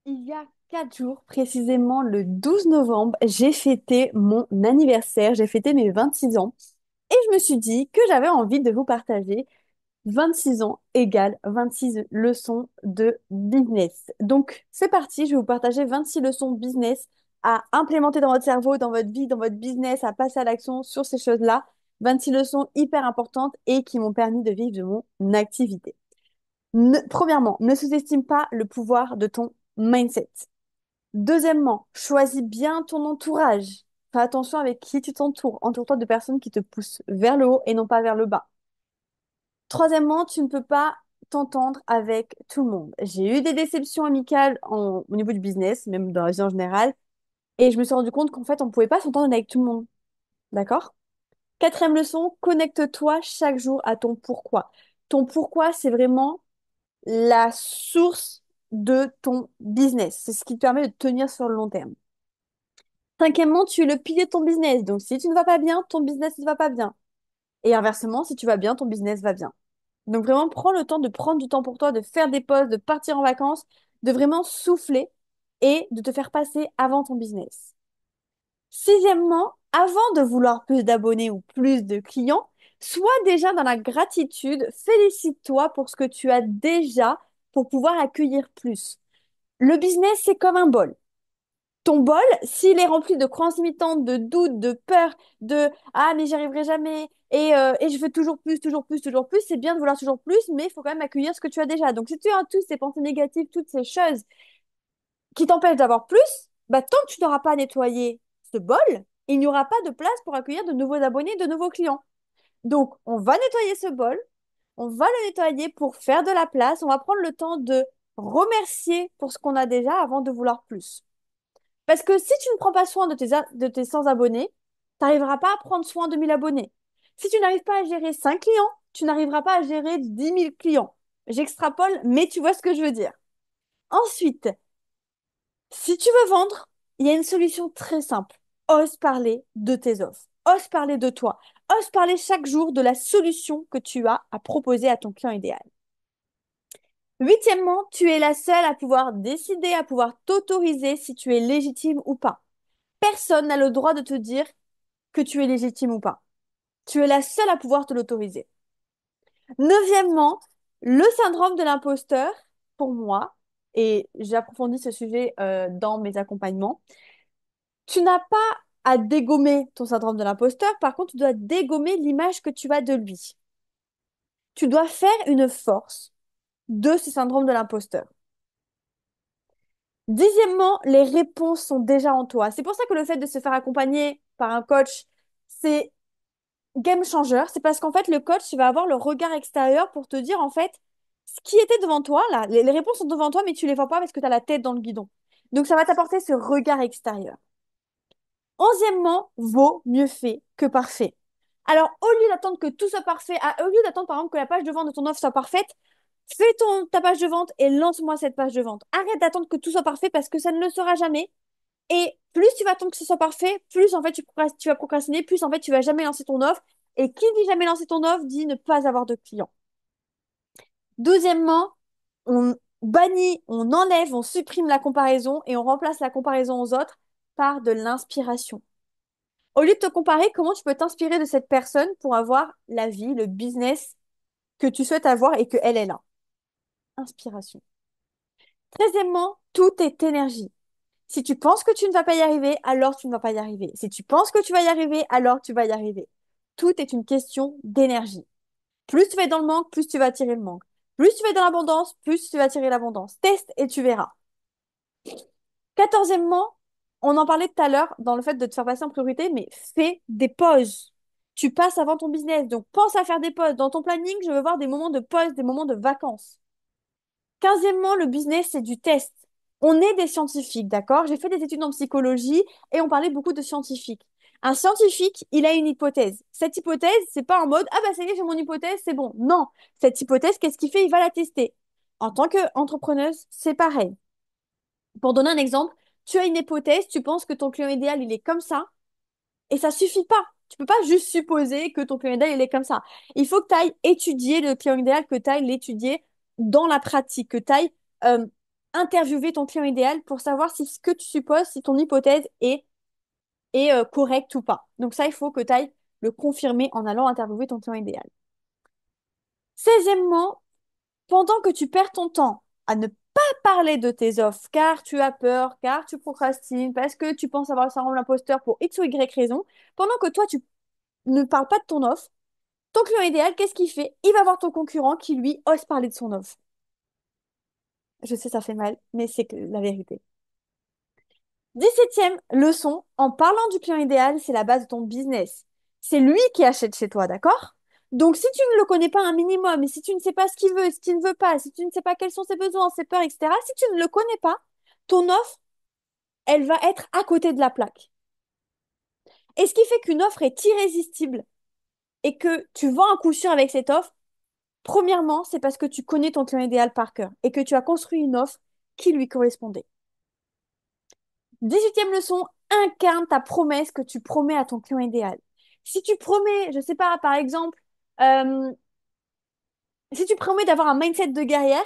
Il y a 4 jours, précisément le 12 novembre, j'ai fêté mon anniversaire, j'ai fêté mes 26 ans et je me suis dit que j'avais envie de vous partager 26 ans égale 26 leçons de business. Donc c'est parti, je vais vous partager 26 leçons business à implémenter dans votre cerveau, dans votre vie, dans votre business, à passer à l'action sur ces choses-là. 26 leçons hyper importantes et qui m'ont permis de vivre de mon activité. Premièrement, ne sous-estime pas le pouvoir de ton mindset. Deuxièmement, choisis bien ton entourage. Fais attention avec qui tu t'entoures. Entoure-toi de personnes qui te poussent vers le haut et non pas vers le bas. Troisièmement, tu ne peux pas t'entendre avec tout le monde. J'ai eu des déceptions amicales au niveau du business, même dans la vie en général, et je me suis rendu compte qu'en fait, on ne pouvait pas s'entendre avec tout le monde. D'accord? Quatrième leçon, connecte-toi chaque jour à ton pourquoi. Ton pourquoi, c'est vraiment la source de ton business. C'est ce qui te permet de tenir sur le long terme. Cinquièmement, tu es le pilier de ton business. Donc, si tu ne vas pas bien, ton business ne va pas bien. Et inversement, si tu vas bien, ton business va bien. Donc, vraiment, prends le temps de prendre du temps pour toi, de faire des pauses, de partir en vacances, de vraiment souffler et de te faire passer avant ton business. Sixièmement, avant de vouloir plus d'abonnés ou plus de clients, sois déjà dans la gratitude, félicite-toi pour ce que tu as déjà pour pouvoir accueillir plus. Le business, c'est comme un bol. Ton bol, s'il est rempli de croyances limitantes, de doutes, de peurs, de ah mais j'y arriverai jamais et je veux toujours plus, toujours plus, toujours plus, c'est bien de vouloir toujours plus, mais il faut quand même accueillir ce que tu as déjà. Donc si tu as toutes ces pensées négatives, toutes ces choses qui t'empêchent d'avoir plus, bah tant que tu n'auras pas nettoyé ce bol, il n'y aura pas de place pour accueillir de nouveaux abonnés, de nouveaux clients. Donc on va nettoyer ce bol, on va le nettoyer pour faire de la place, on va prendre le temps de remercier pour ce qu'on a déjà avant de vouloir plus. Parce que si tu ne prends pas soin de tes 100 abonnés, tu n'arriveras pas à prendre soin de 1000 abonnés. Si tu n'arrives pas à gérer 5 clients, tu n'arriveras pas à gérer 10 000 clients. J'extrapole, mais tu vois ce que je veux dire. Ensuite, si tu veux vendre, il y a une solution très simple. Ose parler de tes offres. Ose parler de toi. Ose parler chaque jour de la solution que tu as à proposer à ton client idéal. Huitièmement, tu es la seule à pouvoir décider, à pouvoir t'autoriser si tu es légitime ou pas. Personne n'a le droit de te dire que tu es légitime ou pas. Tu es la seule à pouvoir te l'autoriser. Neuvièmement, le syndrome de l'imposteur, pour moi, et j'approfondis ce sujet dans mes accompagnements, tu n'as pas à dégommer ton syndrome de l'imposteur, par contre, tu dois dégommer l'image que tu as de lui. Tu dois faire une force de ce syndrome de l'imposteur. Dixièmement, les réponses sont déjà en toi. C'est pour ça que le fait de se faire accompagner par un coach, c'est game changer, c'est parce qu'en fait, le coach va avoir le regard extérieur pour te dire, en fait, ce qui était devant toi, là, les réponses sont devant toi, mais tu les vois pas parce que tu as la tête dans le guidon. Donc, ça va t'apporter ce regard extérieur. Onzièmement, vaut mieux fait que parfait. Alors, au lieu d'attendre que tout soit parfait, au lieu d'attendre, par exemple, que la page de vente de ton offre soit parfaite, fais ta page de vente et lance-moi cette page de vente. Arrête d'attendre que tout soit parfait parce que ça ne le sera jamais. Et plus tu vas attendre que ce soit parfait, plus en fait tu vas procrastiner, plus en fait tu vas jamais lancer ton offre. Et qui dit jamais lancer ton offre dit ne pas avoir de clients. Deuxièmement, on bannit, on enlève, on supprime la comparaison et on remplace la comparaison aux autres par de l'inspiration. Au lieu de te comparer, comment tu peux t'inspirer de cette personne pour avoir la vie, le business que tu souhaites avoir et que elle est là? Inspiration. Treizièmement, tout est énergie. Si tu penses que tu ne vas pas y arriver, alors tu ne vas pas y arriver. Si tu penses que tu vas y arriver, alors tu vas y arriver. Tout est une question d'énergie. Plus tu vas être dans le manque, plus tu vas attirer le manque. Plus tu vas être dans l'abondance, plus tu vas attirer l'abondance. Teste et tu verras. Quatorzièmement, on en parlait tout à l'heure dans le fait de te faire passer en priorité, mais fais des pauses. Tu passes avant ton business, donc pense à faire des pauses. Dans ton planning, je veux voir des moments de pause, des moments de vacances. Quinzièmement, le business, c'est du test. On est des scientifiques, d'accord? J'ai fait des études en psychologie et on parlait beaucoup de scientifiques. Un scientifique, il a une hypothèse. Cette hypothèse, c'est pas en mode, ah bah ça y est, j'ai mon hypothèse, c'est bon. Non. Cette hypothèse, qu'est-ce qu'il fait? Il va la tester. En tant qu'entrepreneuse, c'est pareil. Pour donner un exemple, tu as une hypothèse, tu penses que ton client idéal, il est comme ça, et ça suffit pas. Tu peux pas juste supposer que ton client idéal, il est comme ça. Il faut que tu ailles étudier le client idéal, que tu ailles l'étudier dans la pratique, que tu ailles interviewer ton client idéal pour savoir si ce que tu supposes, si ton hypothèse est correcte ou pas. Donc ça, il faut que tu ailles le confirmer en allant interviewer ton client idéal. 16e, pendant que tu perds ton temps à ne pas parler de tes offres, car tu as peur, car tu procrastines, parce que tu penses avoir le syndrome de l'imposteur pour X ou Y raison, pendant que toi, tu ne parles pas de ton offre, ton client idéal, qu'est-ce qu'il fait? Il va voir ton concurrent qui, lui, ose parler de son offre. Je sais, ça fait mal, mais c'est que la vérité. 17e leçon, en parlant du client idéal, c'est la base de ton business. C'est lui qui achète chez toi, d'accord? Donc, si tu ne le connais pas un minimum, et si tu ne sais pas ce qu'il veut, ce qu'il ne veut pas, si tu ne sais pas quels sont ses besoins, ses peurs, etc., si tu ne le connais pas, ton offre, elle va être à côté de la plaque. Et ce qui fait qu'une offre est irrésistible et que tu vends un coup sûr avec cette offre, premièrement, c'est parce que tu connais ton client idéal par cœur et que tu as construit une offre qui lui correspondait. 18e leçon, incarne ta promesse que tu promets à ton client idéal. Si tu promets, je sais pas, par exemple, euh, si tu promets d'avoir un mindset de guerrière,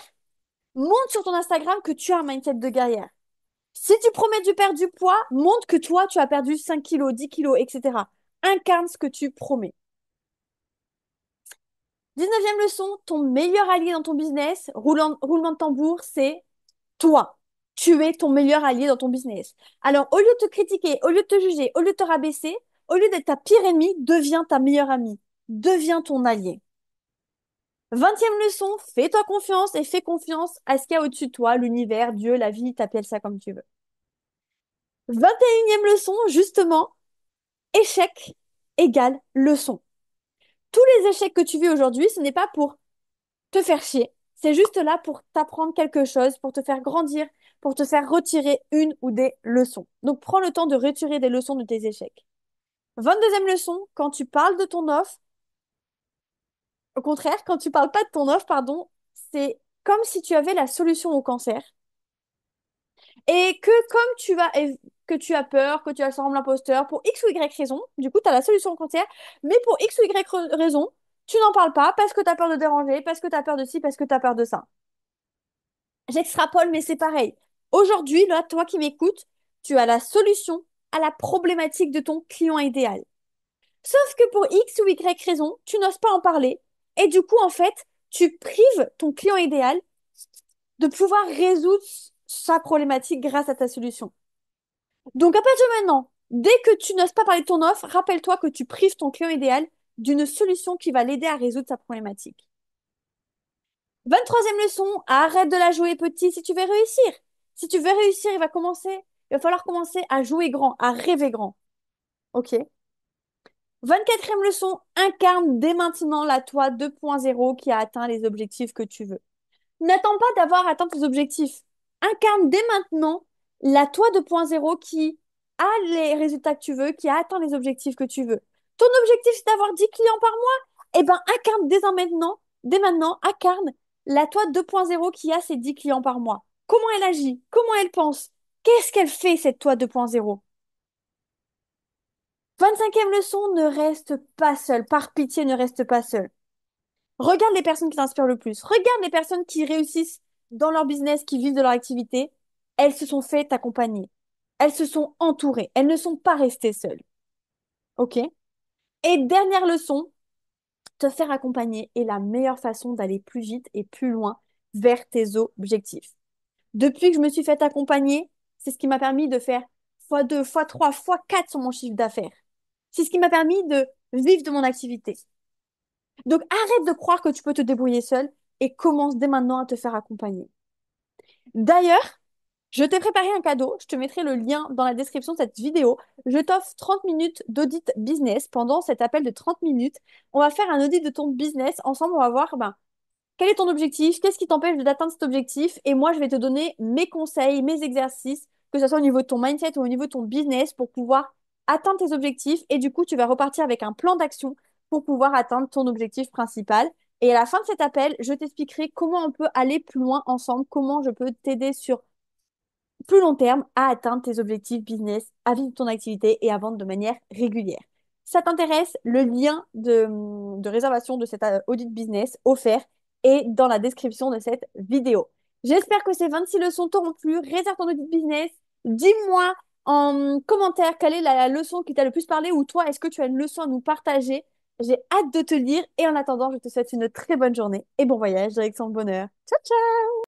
montre sur ton Instagram que tu as un mindset de guerrière. Si tu promets de perdre du poids, montre que toi, tu as perdu 5 kilos, 10 kilos, etc. Incarne ce que tu promets. 19e leçon, ton meilleur allié dans ton business, roulement de tambour, c'est toi. Tu es ton meilleur allié dans ton business. Alors, au lieu de te critiquer, au lieu de te juger, au lieu de te rabaisser, au lieu d'être ta pire ennemie, deviens ta meilleure amie. Deviens ton allié. 20e leçon, fais-toi confiance et fais confiance à ce qu'il y a au-dessus de toi, l'univers, Dieu, la vie, t'appelles ça comme tu veux. 21e leçon, justement, échec égale leçon. Tous les échecs que tu vis aujourd'hui, ce n'est pas pour te faire chier. C'est juste là pour t'apprendre quelque chose, pour te faire grandir, pour te faire retirer une ou des leçons. Donc, prends le temps de retirer des leçons de tes échecs. 22e leçon, quand tu parles de ton offre, au contraire, quand tu parles pas de ton offre, pardon, c'est comme si tu avais la solution au cancer et que comme que tu as peur, que tu as le syndrome de l'imposteur pour X ou Y raison, du coup, tu as la solution au cancer, mais pour X ou Y raison, tu n'en parles pas parce que tu as peur de déranger, parce que tu as peur de ci, parce que tu as peur de ça. J'extrapole, mais c'est pareil. Aujourd'hui, là, toi qui m'écoutes, tu as la solution à la problématique de ton client idéal. Sauf que pour X ou Y raison, tu n'oses pas en parler. Et du coup, en fait, tu prives ton client idéal de pouvoir résoudre sa problématique grâce à ta solution. Donc, à partir de maintenant, dès que tu n'oses pas parler de ton offre, rappelle-toi que tu prives ton client idéal d'une solution qui va l'aider à résoudre sa problématique. 23e leçon, arrête de la jouer petit si tu veux réussir. Si tu veux réussir, il va falloir commencer à jouer grand, à rêver grand. Ok? 24e leçon, incarne dès maintenant la toi 2.0 qui a atteint les objectifs que tu veux. N'attends pas d'avoir atteint tes objectifs. Incarne dès maintenant la toi 2.0 qui a les résultats que tu veux, qui a atteint les objectifs que tu veux. Ton objectif, c'est d'avoir 10 clients par mois? Eh ben, incarne dès maintenant, incarne la toi 2.0 qui a ses 10 clients par mois. Comment elle agit? Comment elle pense? Qu'est-ce qu'elle fait, cette toi 2.0? 25e leçon, ne reste pas seul. Par pitié, ne reste pas seul. Regarde les personnes qui t'inspirent le plus. Regarde les personnes qui réussissent dans leur business, qui vivent de leur activité. Elles se sont fait accompagner. Elles se sont entourées. Elles ne sont pas restées seules. OK? Et dernière leçon, te faire accompagner est la meilleure façon d'aller plus vite et plus loin vers tes objectifs. Depuis que je me suis fait accompagner, c'est ce qui m'a permis de faire x2, x3, x4 sur mon chiffre d'affaires. C'est ce qui m'a permis de vivre de mon activité. Donc arrête de croire que tu peux te débrouiller seul et commence dès maintenant à te faire accompagner. D'ailleurs, je t'ai préparé un cadeau. Je te mettrai le lien dans la description de cette vidéo. Je t'offre 30 minutes d'audit business pendant cet appel de 30 minutes. On va faire un audit de ton business. Ensemble, on va voir quel est ton objectif, qu'est-ce qui t'empêche d'atteindre cet objectif. Et moi, je vais te donner mes conseils, mes exercices, que ce soit au niveau de ton mindset ou au niveau de ton business pour pouvoir atteindre tes objectifs. Et du coup, tu vas repartir avec un plan d'action pour pouvoir atteindre ton objectif principal. Et à la fin de cet appel, je t'expliquerai comment on peut aller plus loin ensemble, comment je peux t'aider sur plus long terme à atteindre tes objectifs business, à vivre ton activité et à vendre de manière régulière. Si ça t'intéresse, le lien de réservation de cet audit business offert est dans la description de cette vidéo. J'espère que ces 26 leçons t'auront plu. Réserve ton audit business. Dis-moi en commentaire quelle est la leçon qui t'a le plus parlé ou toi, est-ce que tu as une leçon à nous partager? J'ai hâte de te lire et en attendant, je te souhaite une très bonne journée et bon voyage direction le bonheur. Ciao, ciao!